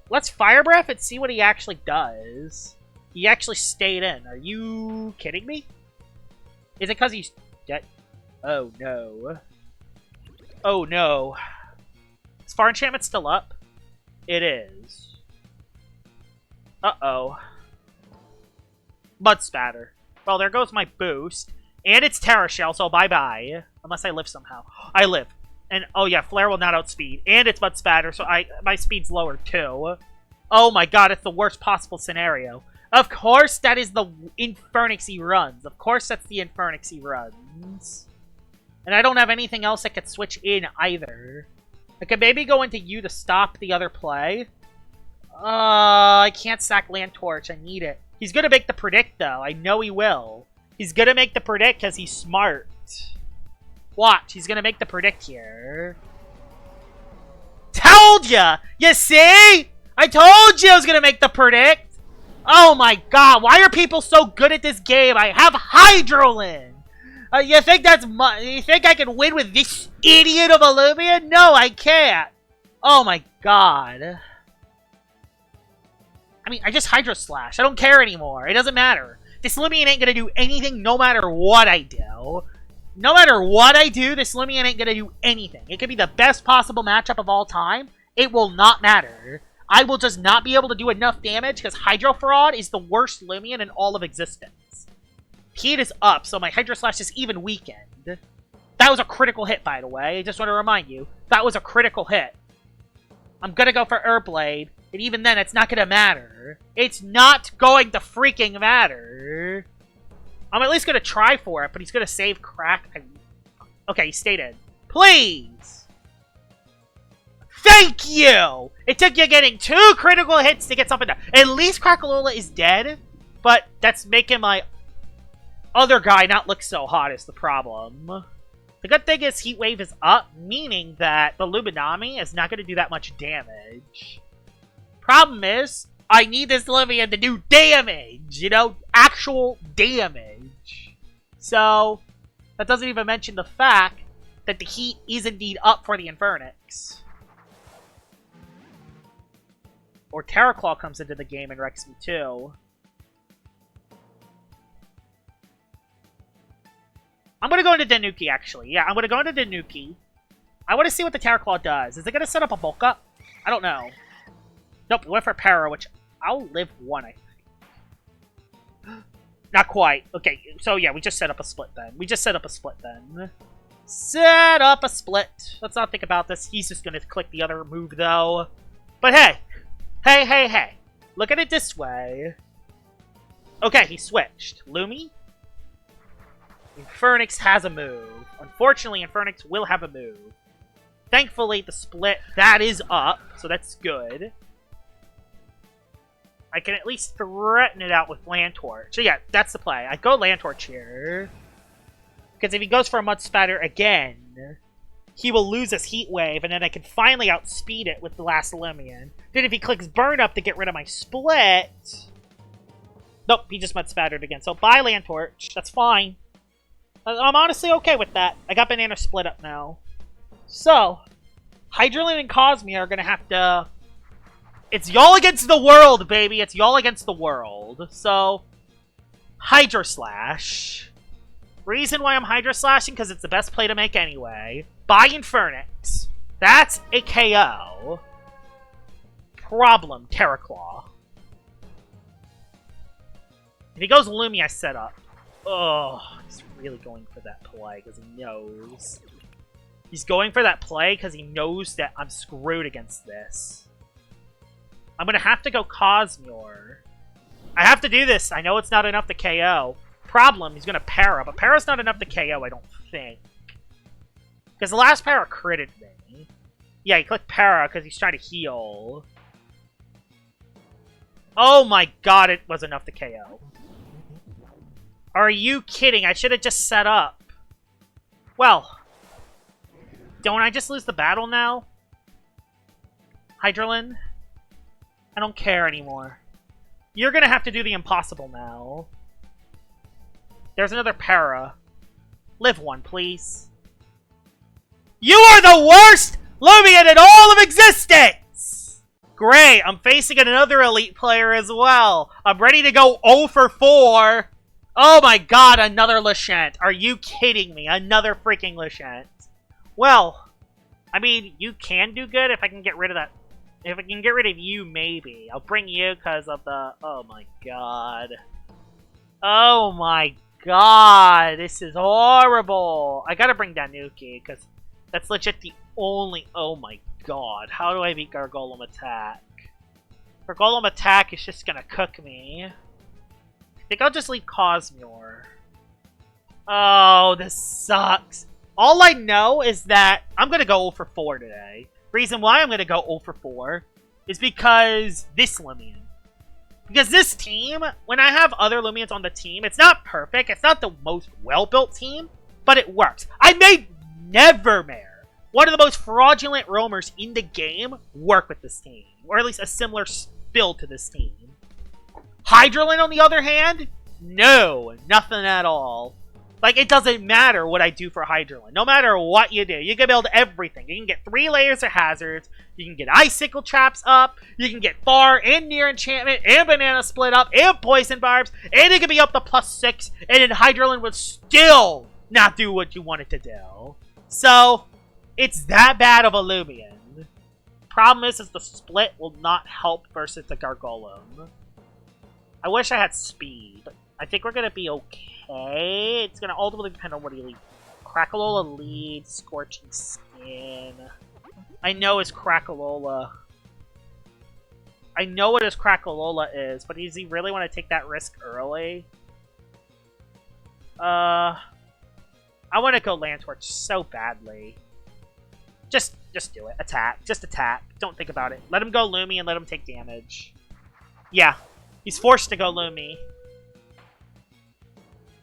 Let's Fire Breath and see what he actually does. He actually stayed in. Are you kidding me? Is it because he's dead? Oh, no. Oh, no. Is Far Enchantment still up? It is. Uh-oh. Mud Spatter. Well, there goes my boost. And it's Terra Shell, so bye-bye. Unless I live somehow. I live. And, oh yeah, Flare will not outspeed. And it's Mud Spatter, so my speed's lower, too. Oh my god, it's the worst possible scenario. Of course, that is the Infernix he runs. Of course, that's the Infernix he runs. And I don't have anything else that could switch in, either. I could maybe go into you to stop the other play. I can't sack Land Torch. I need it. He's gonna make the predict, though. I know he will. He's gonna make the predict because he's smart. Watch, he's gonna make the predict here. Told ya! You see? I told you I was gonna make the predict! Oh my god, why are people so good at this game? I have Hydrolen! You think you think I can win with this idiot of a Loomian? No, I can't! Oh my god. I mean, I just Hydro Slash. I don't care anymore. It doesn't matter. This Loomian ain't gonna do anything no matter what I do. No matter what I do, this Loomian ain't gonna do anything. It could be the best possible matchup of all time. It will not matter. I will just not be able to do enough damage because Hydro Fraud is the worst Loomian in all of existence. Heat is up, so my Hydro Slash is even weakened. That was a critical hit, by the way. I just want to remind you. That was a critical hit. I'm gonna go for Urblade. And even then, it's not gonna matter. It's not going to freaking matter. I'm at least gonna try for it, but he's gonna save Crack. Okay, he stayed in. Please! Thank you! It took you getting 2 critical hits to get something done. At least Crackalola is dead, but that's making my other guy not look so hot is the problem. The good thing is Heatwave is up, meaning that the Luminami is not gonna do that much damage. Problem is, I need this Loomian to do damage, you know, actual damage. So, that doesn't even mention the fact that the heat is indeed up for the Infernix. Or Terra Claw comes into the game and wrecks me too. I'm gonna go into Danuki, actually. Yeah, I'm gonna go into Danuki. I want to see what the Terra Claw does. Is it gonna set up a bulk up? I don't know. Nope, it went for Para, which I'll live 1, I think. Not quite. Okay, so yeah, we just set up a split then. Set up a split. Let's not think about this. He's just gonna click the other move, though. But hey. Hey. Look at it this way. Okay, he switched. Lumi? Infernix has a move. Unfortunately, Infernix will have a move. Thankfully, the split, that is up, so that's good. I can at least threaten it out with Landtorch. So yeah, that's the play. I go Landtorch here. Because if he goes for a Mud Spatter again, he will lose his Heatwave, and then I can finally outspeed it with the last Loomian. Then if he clicks Burn Up to get rid of my split... Nope, he just Mud Spattered again. So buy Landtorch. That's fine. I'm honestly okay with that. I got Banana Split up now. So, Hydrolen and Cosmere are going to have to... It's y'all against the world, baby! It's y'all against the world. So, Hydro Slash. Reason why I'm Hydro Slashing, because it's the best play to make anyway. Buy Infernix. That's a KO. Problem, Terraclaw. If he goes Lumi, I set up. Oh, he's really going for that play, because he knows. He's going for that play because he knows that I'm screwed against this. I'm going to have to go Cosmere. I have to do this. I know it's not enough to KO. Problem, he's going to Para, but Para's not enough to KO, I don't think. Because the last Para critted me. Yeah, he clicked Para because he's trying to heal. Oh my god, it was enough to KO. Are you kidding? I should have just set up. Well, don't I just lose the battle now? Hydrolen? I don't care anymore. You're gonna have to do the impossible now. There's another Para. Live one, please. You are the worst Loomian in all of existence! Great, I'm facing another elite player as well. I'm ready to go 0 for 4. Oh my god, another Lashent. Are you kidding me? Another freaking Lashent. Well, I mean, you can do good if I can get rid of that. If I can get rid of you, maybe. I'll bring you because of the... Oh my god. Oh my god. This is horrible. I gotta bring Danuki because that's legit the only... Oh my god. How do I beat Gargolem Attack? Gargolem Attack is just gonna cook me. I think I'll just leave Cosmere. Oh, this sucks. All I know is that I'm gonna go 0 for 4 today. Reason why I'm going to go 0 for 4 is because this Loomian. Because this team, when I have other Loomians on the team, it's not perfect. It's not the most well-built team, but it works. I made Nevermare, one of the most fraudulent roamers in the game, work with this team. Or at least a similar build to this team. Hydrolen, on the other hand, no, nothing at all. Like, it doesn't matter what I do for Hydrolen. No matter what you do, you can build everything. You can get 3 layers of hazards. You can get Icicle Traps up. You can get Far and Near Enchantment and Banana Split up and Poison Barbs. And it can be up to +6. And then Hydrolen would still not do what you want it to do. So, it's that bad of a Loomian. Problem is the split will not help versus the Gargolem. I wish I had speed, but I think we're going to be okay. It's going to ultimately depend on what he leads. Crackalola leads, Scorching Skin. I know his Crackalola. I know what his Crackalola is, but does he really want to take that risk early? I want to go Landtorch so badly. Just do it. Attack. Just attack. Don't think about it. Let him go Lumi and let him take damage. Yeah. He's forced to go Lumi.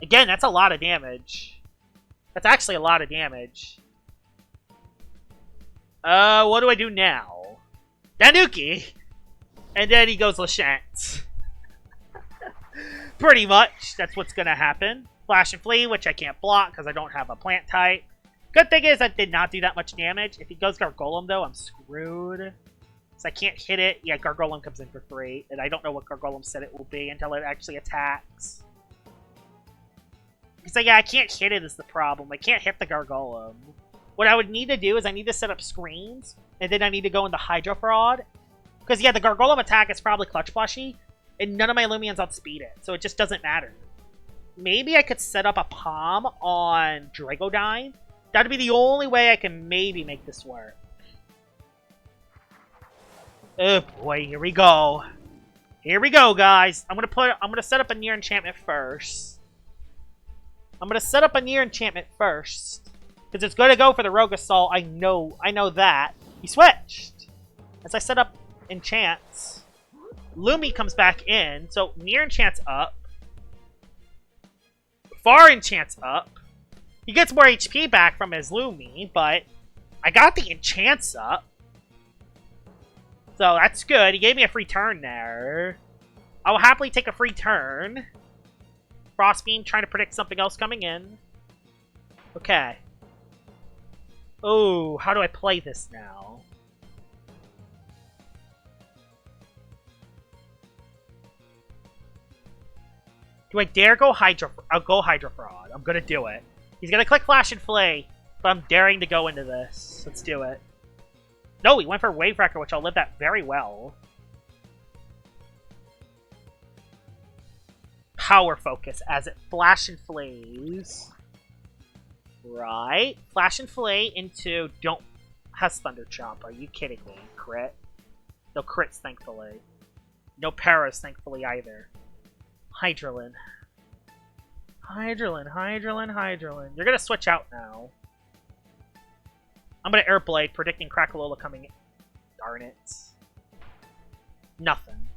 Again, that's a lot of damage. That's actually a lot of damage. What do I do now? Danuki! And then he goes Lashent. Pretty much, that's what's gonna happen. Flash and Flee, which I can't block because I don't have a plant type. Good thing is I did not do that much damage. If he goes Gargolem, though, I'm screwed. So I can't hit it. Yeah, Gargolem comes in for 3. And I don't know what Gargolem said it will be until it actually attacks. So yeah, I can't hit it is the problem. I can't hit the Gargolem. What I would need to do is I need to set up screens. And then I need to go into Hydro Fraud. Because yeah, the Gargolem attack is probably Clutch Plushy. And none of my Loomians outspeed it. So it just doesn't matter. maybe I could set up a palm on Dragodine. That'd be the only way I can maybe make this work. Oh boy, here we go. Here we go, guys. I'm gonna set up a near enchantment first. Because it's gonna go for the Rogue Assault. I know that. He switched. As I set up enchants, Lumi comes back in, so near enchants up. Far enchants up. He gets more HP back from his Lumi, but I got the enchants up. So that's good. He gave me a free turn there. I will happily take a free turn. Frostbeam trying to predict something else coming in. Okay. Oh, how do I play this now? Do I dare go Hydro? I'll go Hydro Fraud. I'm gonna do it. He's gonna click Flash and Flay, but I'm daring to go into this. Let's do it. No, he went for Wave Wrecker, which I'll live that very well. Power Focus as it Flash and Flays. Right. Flash and Flay into don't has Thunder Chomp. Are you kidding me? Crit? No crits, thankfully. No paras, thankfully, either. Hydrolen. Hydrolen. You're gonna switch out now. I'm gonna Air Blade, predicting Crackalola coming in. Darn it. Nothing.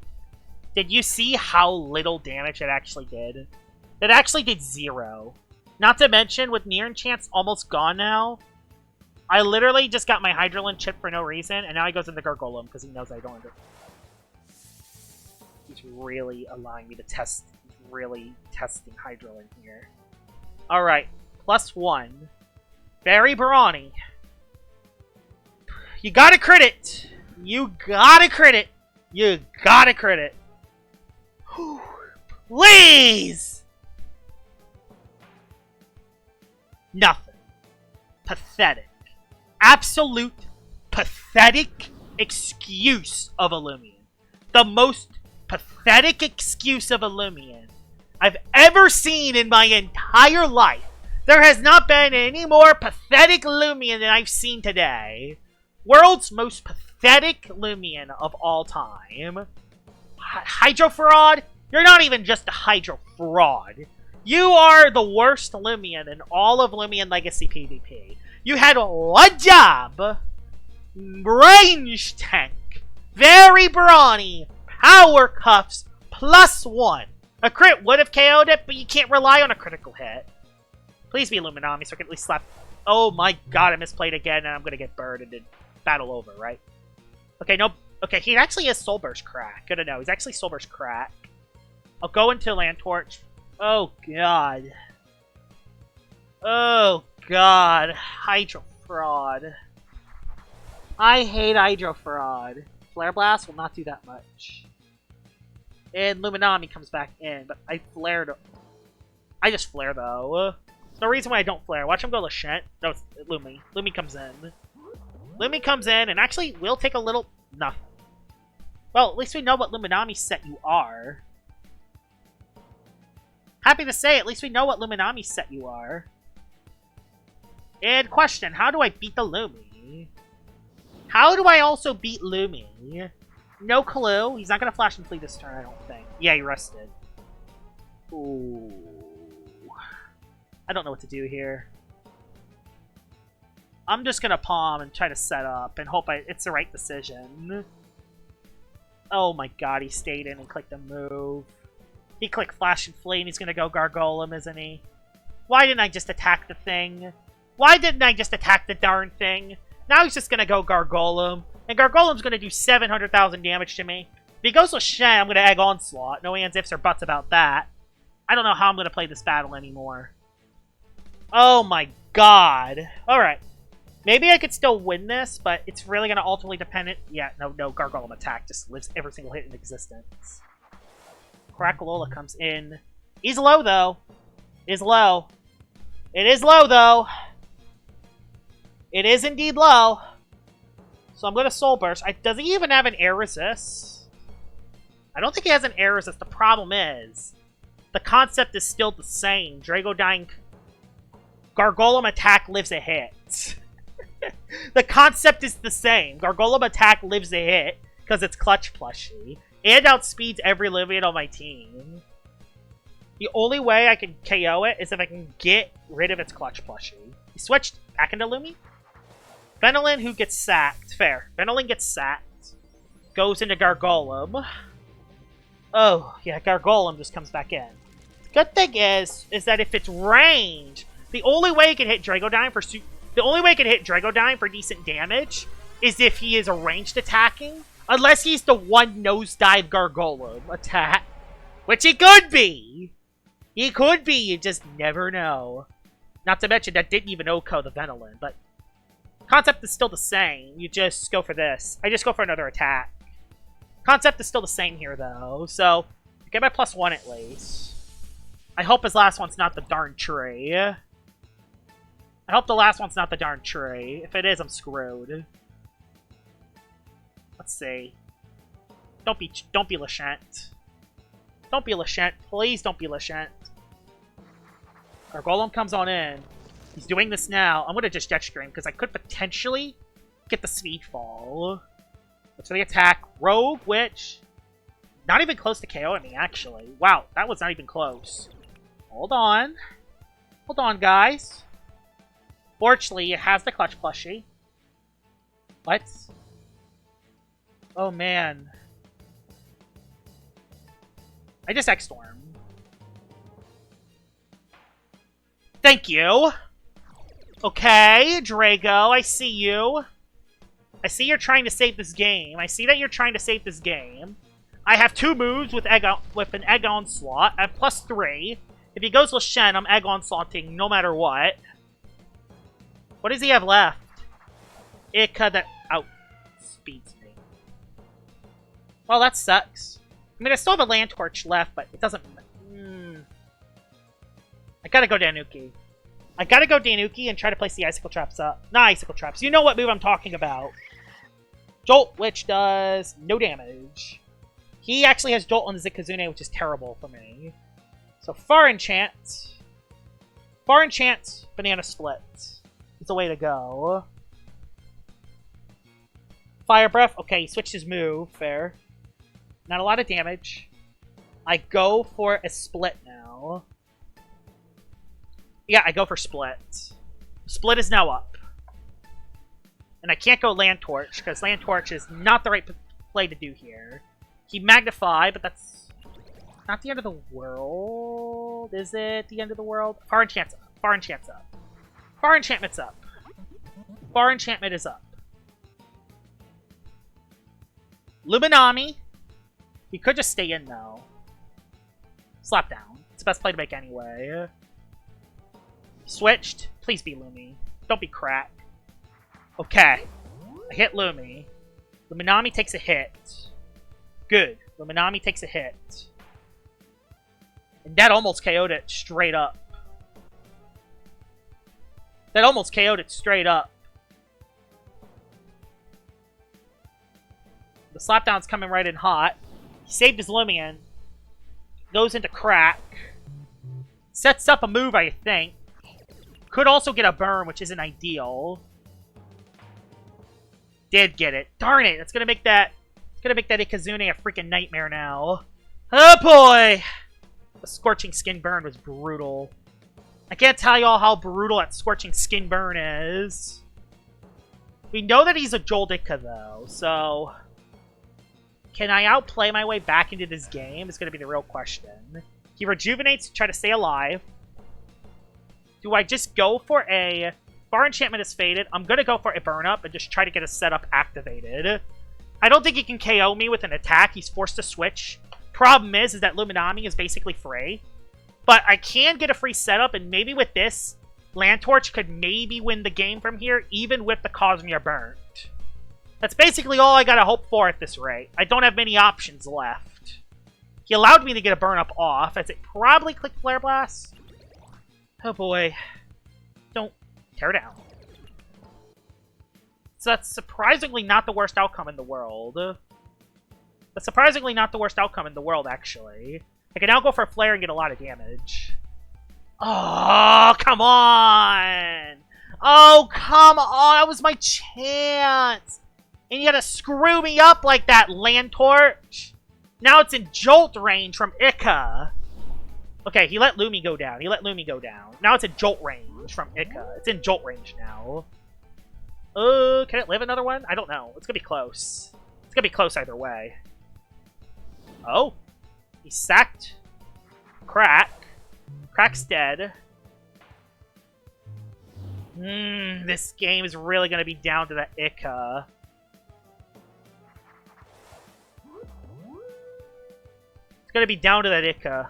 Did you see how little damage it actually did? It actually did 0. Not to mention, with Near Enchant's almost gone now, I literally just got my Hydrolen chip for no reason, and now he goes into Gargolem because he knows I don't under. He's really allowing me to test. He's really testing Hydrolen here. Alright, +1. Barry Barani. You gotta crit it! You gotta crit it! You gotta crit it! Please! Nothing. Pathetic. Absolute pathetic excuse of a Loomian. The most pathetic excuse of a Loomian I've ever seen in my entire life. There has not been any more pathetic Loomian than I've seen today. World's most pathetic Loomian of all time. Hydro Fraud? You're not even just a Hydro Fraud. You are the worst Loomian in all of Loomian Legacy PvP. You had one job. Range Tank. Very brawny. Power Cuffs. +1. A crit would have KO'd it, but you can't rely on a critical hit. Please be Illuminami so I can at least slap. Oh my god, I misplayed again and I'm gonna get burned and then battle over, right? Okay, no. Okay, he actually is Soul Burst Crack. Good to know. He's actually Soul Burst Crack. I'll go into Land Torch. Oh god. Oh god. Hydro Fraud. I hate Hydro Fraud. Flare Blast will not do that much. And Luminami comes back in, but I flared. I just flare though. There's no reason why I don't flare. Watch him go Lashent. No, it's Lumi. Lumi comes in. Lumi comes in and actually will take a little. Nothing. Well, at least we know what Luminami set you are. Happy to say, at least we know what Luminami set you are. And question, how do I beat the Lumi? How do I also beat Lumi? No clue. He's not going to Flash and Flee this turn, I don't think. Yeah, he rested. Ooh. I don't know what to do here. I'm just going to palm and try to set up and hope it's the right decision. Oh my god, he stayed in and clicked a move. He clicked Flash and Flee and he's going to go Gargolem, isn't he? Why didn't I just attack the thing? Why didn't I just attack the darn thing? Now he's just going to go Gargolem. And Gargolem's going to do 700,000 damage to me. If he goes with Shen, I'm going to egg Onslaught. No ands, ifs, or buts about that. I don't know how I'm going to play this battle anymore. Oh my god. Alright. Maybe I could still win this, but it's really going to ultimately depend... Yeah, no, Gargolem attack just lives every single hit in existence. Crackalola comes in. He's low, though. He's low. It is low, though. It is indeed low. So I'm going to Soul Burst. Does he even have an Air Resist? I don't think he has an Air Resist. The problem is the concept is still the same. Dragodyne Gargolem attack lives a hit. The concept is the same. Gargolem attack lives a hit because it's clutch plushie. And outspeeds every Loomian on my team. The only way I can KO it is if I can get rid of its clutch plushie. He switched back into Lumi. Hydrolen, who gets sacked. Fair. Hydrolen gets sacked. Goes into Gargolem. Oh, yeah, Gargolem just comes back in. Good thing is that if it's range, the only way it can hit Dragodyne for decent damage is if he is a ranged attacking. Unless he's the one nosedive Gargolem attack. Which he could be! He could be, you just never know. Not to mention that didn't even OHKO the Hydrolen, but concept is still the same. You just go for this. I just go for another attack. Concept is still the same here, though, so get my +1 at least. I hope his last one's not the darn tree. I hope the last one's not the darn tree. If it is, I'm screwed. Let's see. Don't be Lashent. Don't be Lashent. Please don't be Lashent. Gargolem comes on in. He's doing this now. I'm going to just Jet Stream because I could potentially get the speed fall. Let's the attack. Rogue Witch. Not even close to KOing me, actually. Wow, that was not even close. Hold on. Hold on, guys. Fortunately, it has the clutch plushie. What? Oh, man. I just X-Storm. Thank you. Okay, Drago, I see you. I see you're trying to save this game. I see that you're trying to save this game. I have 2 moves with an Egg Onslaught. I have +3. If he goes with Shen, I'm Egg Onslaughting no matter what. What does he have left? Ika that outspeeds me. Well, that sucks. I mean, I still have a Land Torch left, but it doesn't... I gotta go Danuki. I gotta go Danuki and try to place the Icicle Traps up. Not Icicle Traps. You know what move I'm talking about. Jolt, which does no damage. He actually has Jolt on the Zikazune, which is terrible for me. So, Far Enchant. Far Enchant, Banana Split. It's a way to go. Fire Breath. Okay, he switched his move. Fair. Not a lot of damage. I go for a Split now. Yeah, I go for Split. Split is now up. And I can't go Land Torch, because Land Torch is not the right play to do here. He Magnify, but that's not the end of the world. Is it the end of the world? Far Enchant's up. Far Enchant's up. Far Enchantment's up. Far Enchantment is up. Luminami. He could just stay in, though. Slap down. It's the best play to make anyway. Switched. Please be Lumi. Don't be crack. Okay. I hit Lumi. Luminami takes a hit. Good. Luminami takes a hit. And that almost KO'd it straight up. That almost KO'd it straight up. The slapdown's coming right in hot. He saved his Loomian. Goes into crack. Sets up a move, I think. Could also get a burn, which isn't ideal. Did get it. Darn it! It's gonna make that. It's gonna make that Ikazune a freaking nightmare now. Oh boy! The Scorching Skin Burn was brutal. I can't tell y'all how brutal that Scorching Skin Burn is. We know that he's a Joldika though, so can I outplay my way back into this game? Is gonna be the real question. He rejuvenates to try to stay alive. Do I just go for a... Far Enchantment is faded. I'm going to go for a burn up and just try to get a setup activated. I don't think he can KO me with an attack. He's forced to switch. Problem is that Luminami is basically free. But I can get a free setup, and maybe with this, Land Torch could maybe win the game from here, even with the Cosmere burnt. That's basically all I got to hope for at this rate. I don't have many options left. He allowed me to get a burn up off, as it probably clicked Flare Blast. Oh boy. Don't tear down. So that's surprisingly not the worst outcome in the world. That's surprisingly not the worst outcome in the world, actually. I can now go for a flare and get a lot of damage. Oh, come on! Oh, come on! That was my chance! And you gotta screw me up like that, Land Torch! Now it's in Jolt range from Ika. Okay, he let Lumi go down. He let Lumi go down. Now it's in Jolt range from Ika. It's in Jolt range now. Can it live another one? I don't know. It's gonna be close. It's gonna be close either way. Oh. He sacked Crack. Crack's dead. This game is really gonna be down to the Ika. It's gonna be down to that Ika.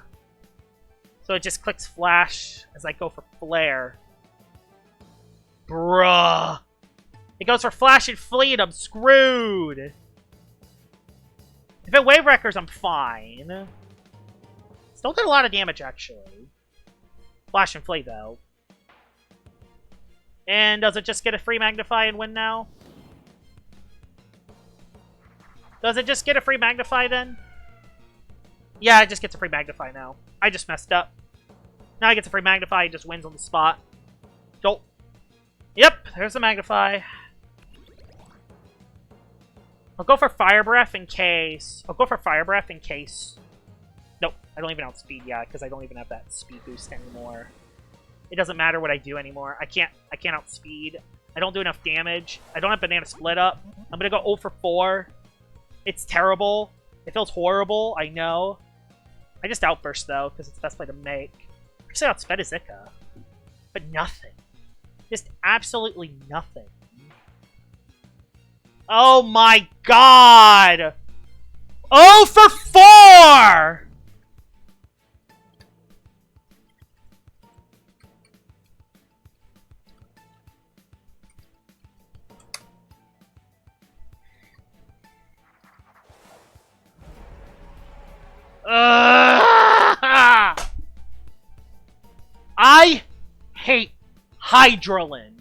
So it just clicks Flash as I go for Flare. Bruh. It goes for Flash and Fleet. I'm screwed. If it Wave Wreckers, I'm fine. Still did a lot of damage, actually. Flash and Fleet, though. And does it just get a free Magnify and win now? Does it just get a free Magnify, then? Yeah, it just gets a free Magnify now. I just messed up. Now he gets a free Magnify, he just wins on the spot. Jolt. Yep, there's the Magnify. I'll go for Fire Breath in case. Nope, I don't even outspeed yet, because I don't even have that speed boost anymore. It doesn't matter what I do anymore. I can't outspeed. I don't do enough damage. I don't have Banana Split Up. I'm gonna go 0 for 4. It's terrible. It feels horrible, I know. I just Outburst, though, because it's the best play to make. Actually, outsped is Ika. But nothing. Just absolutely nothing. Oh my god! 0 for 4! I hate Hydrolen.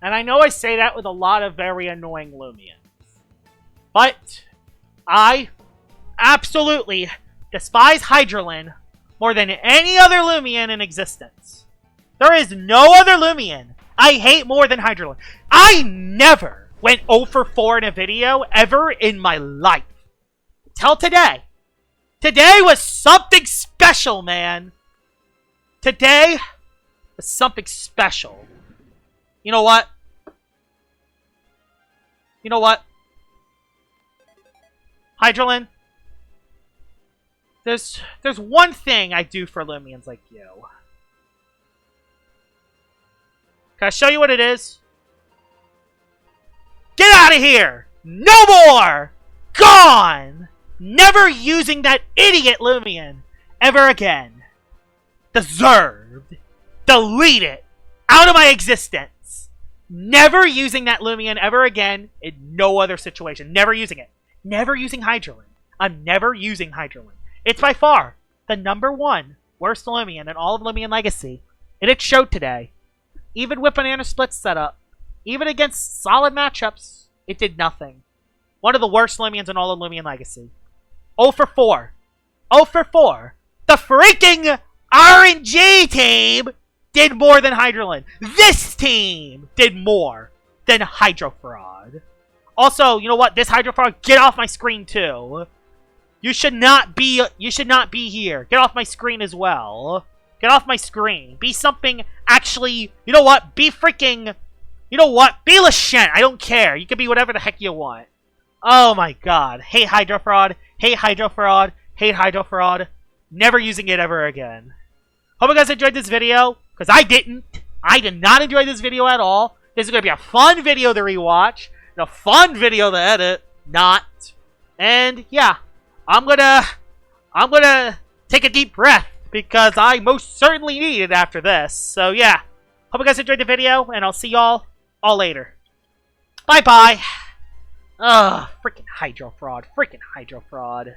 And I know I say that with a lot of very annoying Loomians. But I absolutely despise Hydrolen more than any other Loomian in existence. There is no other Loomian I hate more than Hydrolen. I never went 0 for 4 in a video ever in my life. Till today. Today was something special, man. Today was something special. You know what? You know what? Hydrolen, there's one thing I do for Loomians like you. Can I show you what it is? Get out of here! No more! Gone! Never using that idiot Loomian ever again. Deserved. Delete it. Out of my existence. Never using that Loomian ever again in no other situation. Never using it. Never using Hydrolen. I'm never using Hydrolen. It's by far the #1 worst Loomian in all of Loomian Legacy. And it showed today. Even with Banana Split setup, even against solid matchups, it did nothing. One of the worst Loomians in all of Loomian Legacy. 0 for 4. 0 for 4. The freaking RNG team did more than Hydrolen. This team did more than Hydro Fraud. Also, you know what? This Hydro Fraud, get off my screen too. You should not be here. Get off my screen as well. Get off my screen. Be something actually, you know what? Be freaking, you know what? Be Lashent. I don't care. You can be whatever the heck you want. Oh my god. Hate Hydro Fraud. Hate Hydro Fraud. Hate Hydro Fraud. Never using it ever again. Hope you guys enjoyed this video, because I didn't. I did not enjoy this video at all. This is going to be a fun video to rewatch, and a fun video to edit. Not. And yeah, I'm gonna take a deep breath, because I most certainly need it after this. So yeah, hope you guys enjoyed the video, and I'll see y'all all later. Bye-bye. Ugh, freaking Hydro Fraud. Freaking Hydro Fraud.